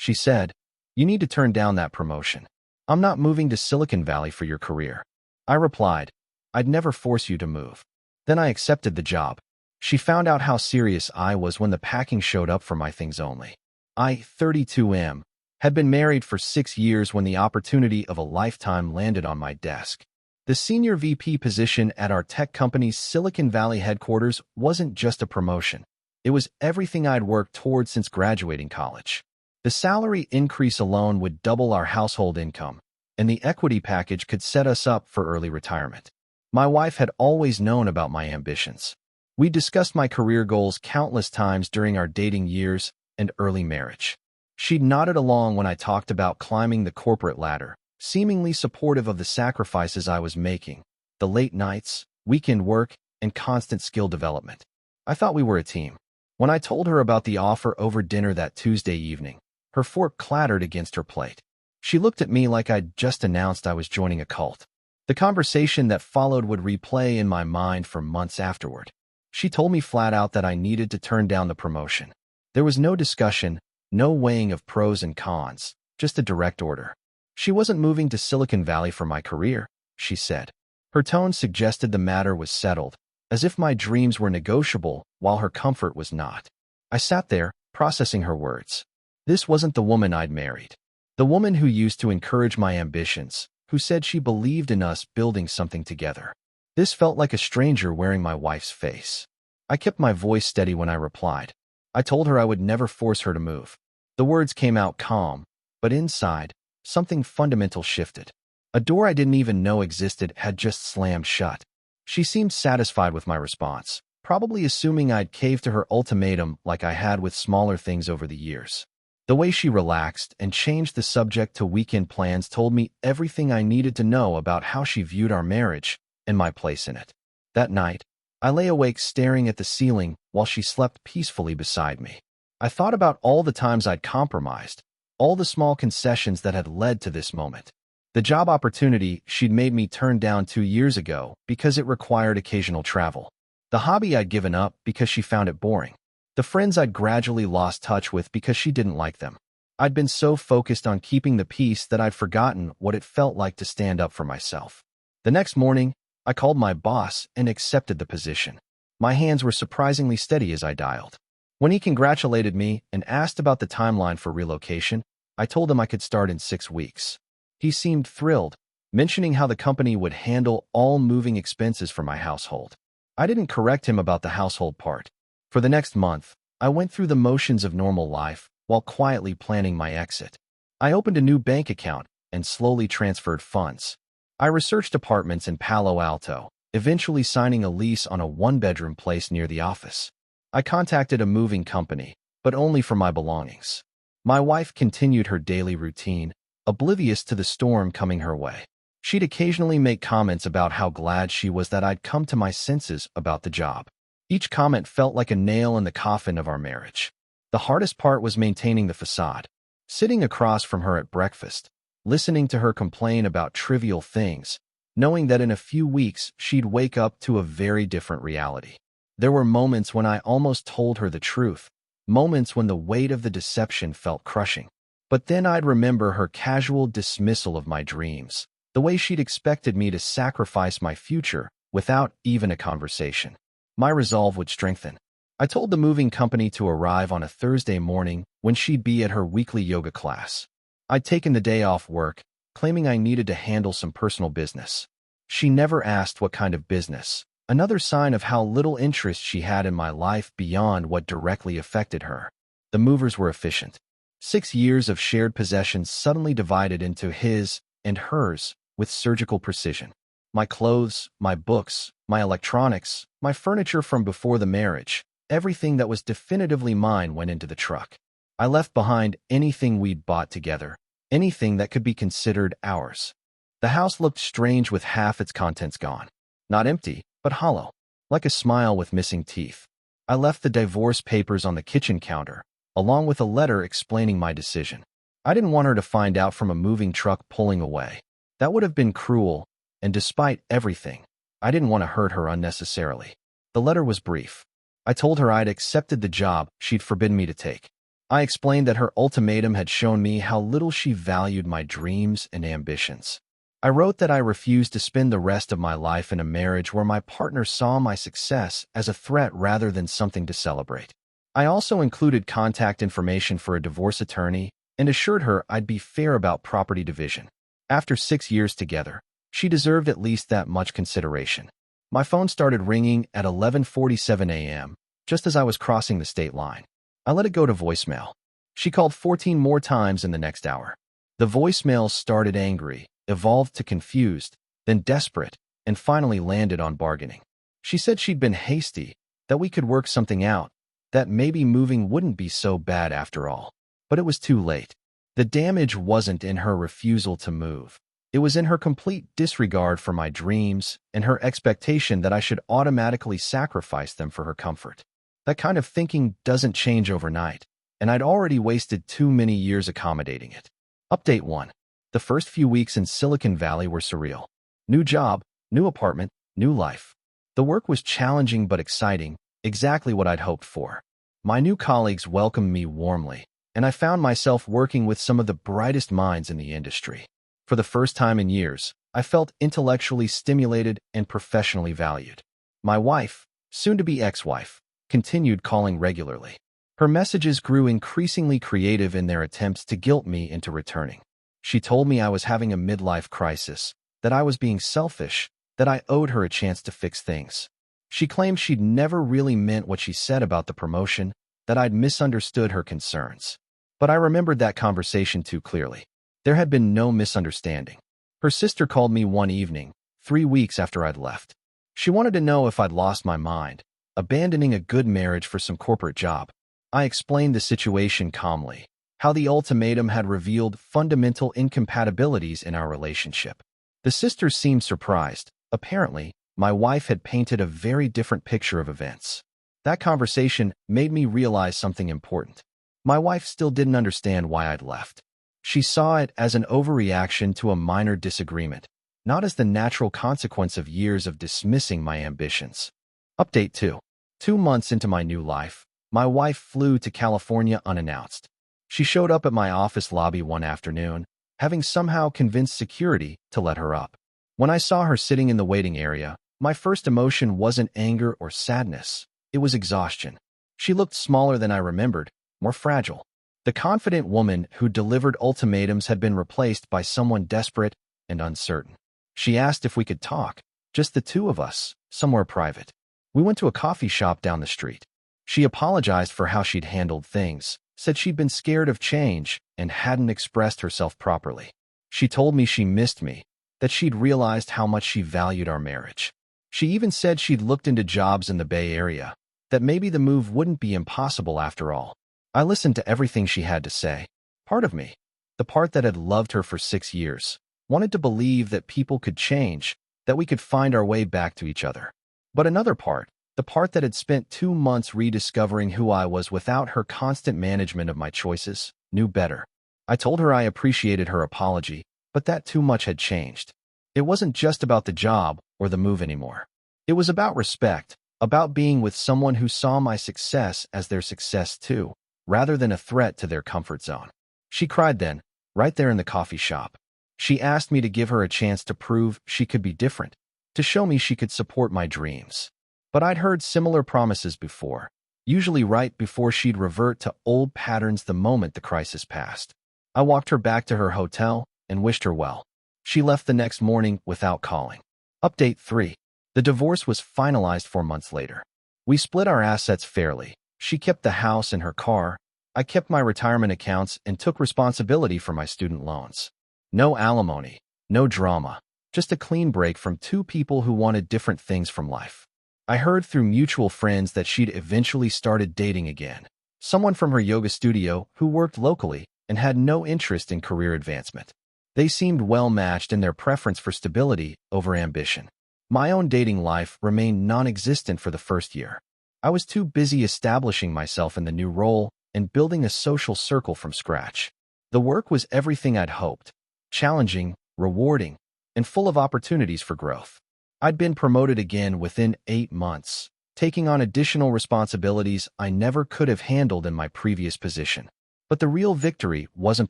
She said, "You need to turn down that promotion. I'm not moving to Silicon Valley for your career." I replied, "I'd never force you to move." Then I accepted the job. She found out how serious I was when the packing showed up for my things only. I, 32M, had been married for 6 years when the opportunity of a lifetime landed on my desk. The senior VP position at our tech company's Silicon Valley headquarters wasn't just a promotion. It was everything I'd worked toward since graduating college. The salary increase alone would double our household income, and the equity package could set us up for early retirement. My wife had always known about my ambitions. We discussed my career goals countless times during our dating years and early marriage. She'd nodded along when I talked about climbing the corporate ladder, seemingly supportive of the sacrifices I was making, the late nights, weekend work, and constant skill development. I thought we were a team. When I told her about the offer over dinner that Tuesday evening, her fork clattered against her plate. She looked at me like I'd just announced I was joining a cult. The conversation that followed would replay in my mind for months afterward. She told me flat out that I needed to turn down the promotion. There was no discussion, no weighing of pros and cons, just a direct order. She wasn't moving to Silicon Valley for my career, she said. Her tone suggested the matter was settled, as if my dreams were negotiable while her comfort was not. I sat there, processing her words. This wasn't the woman I'd married. The woman who used to encourage my ambitions, who said she believed in us building something together. This felt like a stranger wearing my wife's face. I kept my voice steady when I replied. I told her I would never force her to move. The words came out calm, but inside, something fundamental shifted. A door I didn't even know existed had just slammed shut. She seemed satisfied with my response, probably assuming I'd caved to her ultimatum like I had with smaller things over the years. The way she relaxed and changed the subject to weekend plans told me everything I needed to know about how she viewed our marriage and my place in it. That night, I lay awake staring at the ceiling while she slept peacefully beside me. I thought about all the times I'd compromised, all the small concessions that had led to this moment. The job opportunity she'd made me turn down 2 years ago because it required occasional travel. The hobby I'd given up because she found it boring. The friends I'd gradually lost touch with because she didn't like them. I'd been so focused on keeping the peace that I'd forgotten what it felt like to stand up for myself. The next morning, I called my boss and accepted the position. My hands were surprisingly steady as I dialed. When he congratulated me and asked about the timeline for relocation, I told him I could start in 6 weeks. He seemed thrilled, mentioning how the company would handle all moving expenses for my household. I didn't correct him about the household part. For the next month, I went through the motions of normal life while quietly planning my exit. I opened a new bank account and slowly transferred funds. I researched apartments in Palo Alto, eventually signing a lease on a 1-bedroom place near the office. I contacted a moving company, but only for my belongings. My wife continued her daily routine, oblivious to the storm coming her way. She'd occasionally make comments about how glad she was that I'd come to my senses about the job. Each comment felt like a nail in the coffin of our marriage. The hardest part was maintaining the facade. Sitting across from her at breakfast, listening to her complain about trivial things, knowing that in a few weeks she'd wake up to a very different reality. There were moments when I almost told her the truth, moments when the weight of the deception felt crushing. But then I'd remember her casual dismissal of my dreams, the way she'd expected me to sacrifice my future without even a conversation. My resolve would strengthen. I told the moving company to arrive on a Thursday morning when she'd be at her weekly yoga class. I'd taken the day off work, claiming I needed to handle some personal business. She never asked what kind of business, another sign of how little interest she had in my life beyond what directly affected her. The movers were efficient. 6 years of shared possessions suddenly divided into his and hers with surgical precision. My clothes, my books, my electronics, my furniture from before the marriage, everything that was definitively mine went into the truck. I left behind anything we'd bought together, anything that could be considered ours. The house looked strange with half its contents gone. Not empty, but hollow, like a smile with missing teeth. I left the divorce papers on the kitchen counter, along with a letter explaining my decision. I didn't want her to find out from a moving truck pulling away. That would have been cruel, and despite everything, I didn't want to hurt her unnecessarily. The letter was brief. I told her I'd accepted the job she'd forbidden me to take. I explained that her ultimatum had shown me how little she valued my dreams and ambitions. I wrote that I refused to spend the rest of my life in a marriage where my partner saw my success as a threat rather than something to celebrate. I also included contact information for a divorce attorney and assured her I'd be fair about property division. After 6 years together, she deserved at least that much consideration. My phone started ringing at 11:47 a.m., just as I was crossing the state line. I let it go to voicemail. She called 14 more times in the next hour. The voicemail started angry, evolved to confused, then desperate, and finally landed on bargaining. She said she'd been hasty, that we could work something out, that maybe moving wouldn't be so bad after all. But it was too late. The damage wasn't in her refusal to move. It was in her complete disregard for my dreams and her expectation that I should automatically sacrifice them for her comfort. That kind of thinking doesn't change overnight, and I'd already wasted too many years accommodating it. Update 1. The first few weeks in Silicon Valley were surreal. New job, new apartment, new life. The work was challenging but exciting, exactly what I'd hoped for. My new colleagues welcomed me warmly, and I found myself working with some of the brightest minds in the industry. For the first time in years, I felt intellectually stimulated and professionally valued. My wife, soon-to-be ex-wife, continued calling regularly. Her messages grew increasingly creative in their attempts to guilt me into returning. She told me I was having a midlife crisis, that I was being selfish, that I owed her a chance to fix things. She claimed she'd never really meant what she said about the promotion, that I'd misunderstood her concerns. But I remembered that conversation too clearly. There had been no misunderstanding. Her sister called me one evening, 3 weeks after I'd left. She wanted to know if I'd lost my mind, abandoning a good marriage for some corporate job. I explained the situation calmly, how the ultimatum had revealed fundamental incompatibilities in our relationship. The sisters seemed surprised. Apparently, my wife had painted a very different picture of events. That conversation made me realize something important. My wife still didn't understand why I'd left. She saw it as an overreaction to a minor disagreement, not as the natural consequence of years of dismissing my ambitions. Update 2. 2 months into my new life, my wife flew to California unannounced. She showed up at my office lobby one afternoon, having somehow convinced security to let her up. When I saw her sitting in the waiting area, my first emotion wasn't anger or sadness. It was exhaustion. She looked smaller than I remembered, more fragile. The confident woman who delivered ultimatums had been replaced by someone desperate and uncertain. She asked if we could talk, just the two of us, somewhere private. We went to a coffee shop down the street. She apologized for how she'd handled things, said she'd been scared of change and hadn't expressed herself properly. She told me she missed me, that she'd realized how much she valued our marriage. She even said she'd looked into jobs in the Bay Area, that maybe the move wouldn't be impossible after all. I listened to everything she had to say. Part of me, the part that had loved her for 6 years, wanted to believe that people could change, that we could find our way back to each other. But another part, the part that had spent 2 months rediscovering who I was without her constant management of my choices, knew better. I told her I appreciated her apology, but that too much had changed. It wasn't just about the job or the move anymore. It was about respect, about being with someone who saw my success as their success too, rather than a threat to their comfort zone. She cried then, right there in the coffee shop. She asked me to give her a chance to prove she could be different, to show me she could support my dreams. But I'd heard similar promises before, usually right before she'd revert to old patterns the moment the crisis passed. I walked her back to her hotel and wished her well. She left the next morning without calling. Update 3. The divorce was finalized 4 months later. We split our assets fairly. She kept the house and her car. I kept my retirement accounts and took responsibility for my student loans. No alimony, no drama, just a clean break from 2 people who wanted different things from life. I heard through mutual friends that she'd eventually started dating again, someone from her yoga studio who worked locally and had no interest in career advancement. They seemed well-matched in their preference for stability over ambition. My own dating life remained non-existent for the first year. I was too busy establishing myself in the new role and building a social circle from scratch. The work was everything I'd hoped, challenging, rewarding, and full of opportunities for growth. I'd been promoted again within 8 months, taking on additional responsibilities I never could have handled in my previous position. But the real victory wasn't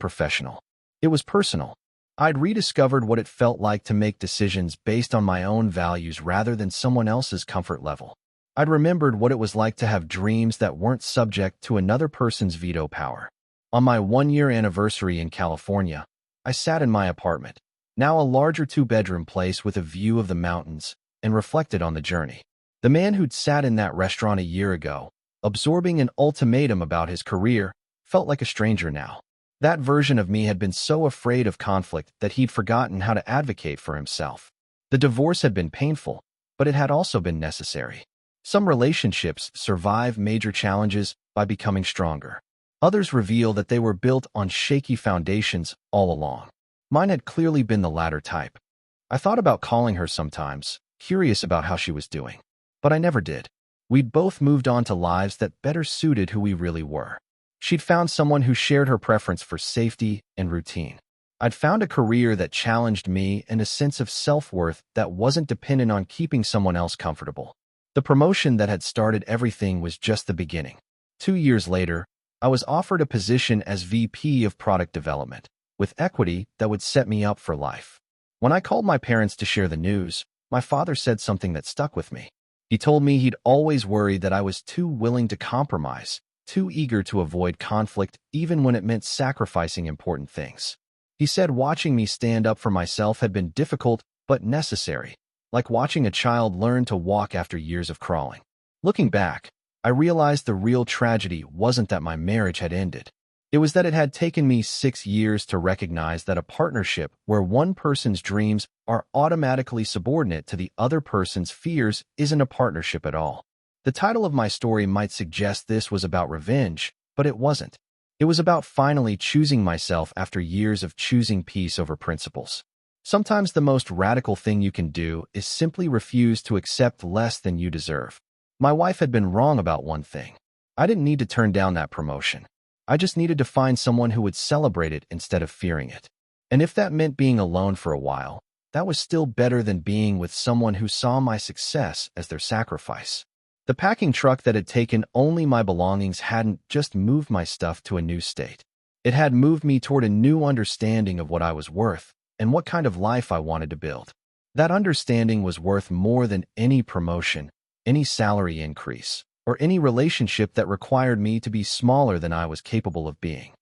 professional. It was personal. I'd rediscovered what it felt like to make decisions based on my own values rather than someone else's comfort level. I'd remembered what it was like to have dreams that weren't subject to another person's veto power. On my one-year anniversary in California, I sat in my apartment, now a larger two-bedroom place with a view of the mountains, and reflected on the journey. The man who'd sat in that restaurant a year ago, absorbing an ultimatum about his career, felt like a stranger now. That version of me had been so afraid of conflict that he'd forgotten how to advocate for himself. The divorce had been painful, but it had also been necessary. Some relationships survive major challenges by becoming stronger. Others reveal that they were built on shaky foundations all along. Mine had clearly been the latter type. I thought about calling her sometimes, curious about how she was doing. But I never did. We'd both moved on to lives that better suited who we really were. She'd found someone who shared her preference for safety and routine. I'd found a career that challenged me and a sense of self-worth that wasn't dependent on keeping someone else comfortable. The promotion that had started everything was just the beginning. 2 years later, I was offered a position as VP of Product Development, with equity that would set me up for life. When I called my parents to share the news, my father said something that stuck with me. He told me he'd always worried that I was too willing to compromise, too eager to avoid conflict even when it meant sacrificing important things. He said watching me stand up for myself had been difficult but necessary, like watching a child learn to walk after years of crawling. Looking back, I realized the real tragedy wasn't that my marriage had ended. It was that it had taken me 6 years to recognize that a partnership where one person's dreams are automatically subordinate to the other person's fears isn't a partnership at all. The title of my story might suggest this was about revenge, but it wasn't. It was about finally choosing myself after years of choosing peace over principles. Sometimes the most radical thing you can do is simply refuse to accept less than you deserve. My wife had been wrong about one thing. I didn't need to turn down that promotion. I just needed to find someone who would celebrate it instead of fearing it. And if that meant being alone for a while, that was still better than being with someone who saw my success as their sacrifice. The packing truck that had taken only my belongings hadn't just moved my stuff to a new state. It had moved me toward a new understanding of what I was worth and what kind of life I wanted to build. That understanding was worth more than any promotion, any salary increase, or any relationship that required me to be smaller than I was capable of being.